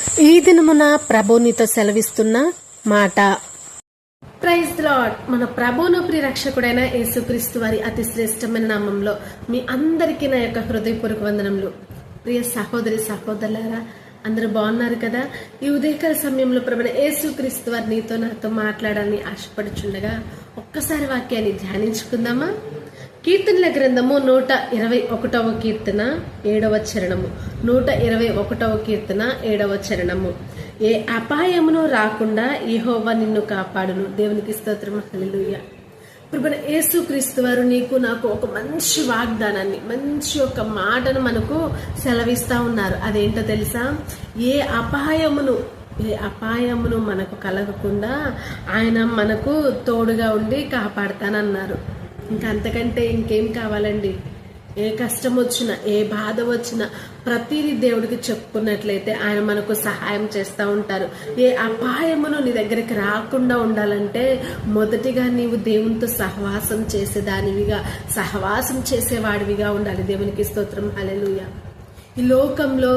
ఈ దినమున ప్రభు నీతో సెలవిస్తున్న మాట. Praise lord. మన ప్రభువును ప్రియరక్షకుడైన యేసుక్రీస్తు వారి అతి శ్రేష్టమైన నామంలో మీ అందరికీ నా యొక్క హృదయపూర్వక వందనములు. ప్రియ సహోదరి సహోదరులారా, అందరూ బాగున్నారు కదా? ఈ ఉదయకాల సమయంలో ప్రభువైన యేసుక్రీస్తు వారి నీతో నాతో మాట్లాడాలని ఆశపడుచుండగా ఒక్కసారి వాక్యాన్ని ధ్యానించుకుందామా? కీర్తనల గ్రంథము 121వ కీర్తన 7వ చరణము. 121వ కీర్తన 7వ చరణము. ఏ అపాయమును రాకుండా యెహోవా నిన్ను కాపాడును. దేవునికి స్తోత్రం. హల్లెలూయా. ప్రభువైన యేసుక్రీస్తు వారు నీకు నాకు ఒక మంచి వాగ్దానాన్ని, మంచి ఒక మాటను మనకు సెలవిస్తా ఉన్నారు. అదేంటో తెలుసా? ఏ అపాయమును మనకు కలగకుండా ఆయన మనకు తోడుగా ఉండి కాపాడుతానన్నారు. ఇంకా అంతకంటే ఇంకేం కావాలండి? ఏ కష్టం వచ్చినా, ఏ బాధ వచ్చినా ప్రతిదీ దేవుడికి చెప్పుకున్నట్లయితే ఆయన మనకు సహాయం చేస్తూ ఉంటారు. ఏ అపాయమును నీ దగ్గరికి రాకుండా ఉండాలంటే మొదటిగా నీవు దేవునితో సహవాసం చేసేదానివిగా, సహవాసం చేసేవాడివిగా ఉండాలి. దేవునికి స్తోత్రం. హల్లెలూయా. ఈ లోకంలో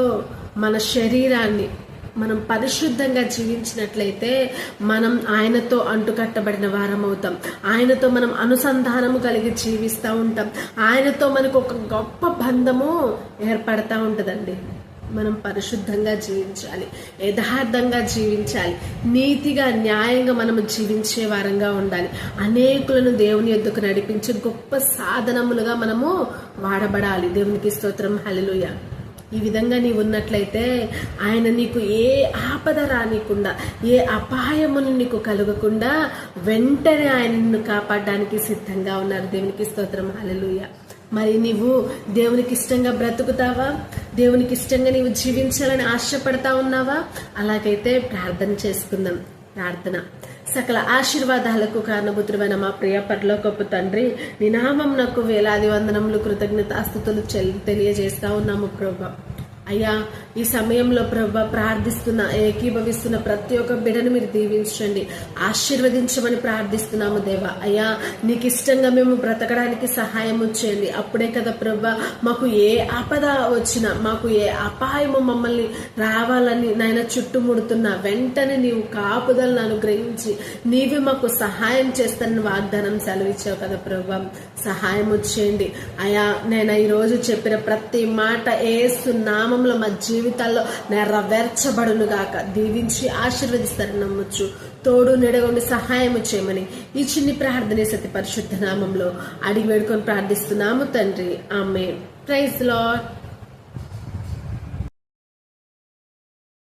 మన శరీరాన్ని మనం పరిశుద్ధంగా జీవించినట్లయితే మనం ఆయనతో అంటుకట్టబడిన వారం అవుతాం. ఆయనతో మనం అనుసంధానము కలిగి జీవిస్తూ ఉంటాం. ఆయనతో మనకు ఒక గొప్ప బంధము ఏర్పడతా ఉంటుందండి. మనం పరిశుద్ధంగా జీవించాలి, యథార్థంగా జీవించాలి, నీతిగా న్యాయంగా మనము జీవించే వారంగా ఉండాలి. అనేకులను దేవుని యొద్దకు నడిపించి గొప్ప సాధనములుగా మనము వాడబడాలి. దేవునికి స్తోత్రం. హల్లెలూయా. ఈ విధంగా నీవు ఉన్నట్లయితే ఆయన నీకు ఏ ఆపద రానికుండా, ఏ అపాయమును నీకు కలగకుండా వెంటనే ఆయన నిన్ను కాపాడడానికి సిద్ధంగా ఉన్నారు. దేవునికి స్తోత్రం. హల్లెలూయా. మరి నీవు దేవునికి ఇష్టంగా బ్రతుకుతావా? దేవునికి ఇష్టంగా నీవు జీవించాలని ఆశపడతా ఉన్నావా? అలాగైతే ప్రార్థన చేసుకుందాం. ప్రార్థన. సకల ఆశీర్వాదాలకు కారణభూతుడైన మా ప్రియ పరలోకపు తండ్రి, నీ నామం నాకు వేలాది వందనములు, కృతజ్ఞతాస్తుతులు తెలియజేస్తా ఉన్నాము ప్రభా. అయ్యా, ఈ సమయంలో ప్రభా ప్రార్థిస్తున్న, ఏకీభవిస్తున్న ప్రతి ఒక్క బిడ్డను మీరు దీవించండి, ఆశీర్వదించమని ప్రార్థిస్తున్నాము దేవా. అయ్యా, నీకు ఇష్టంగా మేము బ్రతకడానికి సహాయం చేయండి. అప్పుడే కదా ప్రభా మాకు ఏ ఆపద వచ్చినా, మాకు ఏ అపాయము మమ్మల్ని రావాలని నాయన చుట్టుముడుతున్నా వెంటనే నీవు కాపుదలను అనుగ్రహించి నీవే మాకు సహాయం చేస్తానని వాగ్దానం సెలవిచ్చావు కదా ప్రభా. సహాయం చేయండి అయ్యా. నేను ఈరోజు చెప్పిన ప్రతి మాట యేసు నామం మా జీవితాల్లో నెరవేర్చబడును గాక. దీవించి ఆశీర్వదిస్తారని నమ్మొచ్చు. తోడు నెడగొండి సహాయం చేయమని ఈ చిన్ని ప్రార్థన సతి పరిశుద్ధ నామంలో అడిగి వేడుకొని ప్రార్థిస్తున్నాము తండ్రి. ఆమేన్. Praise lord.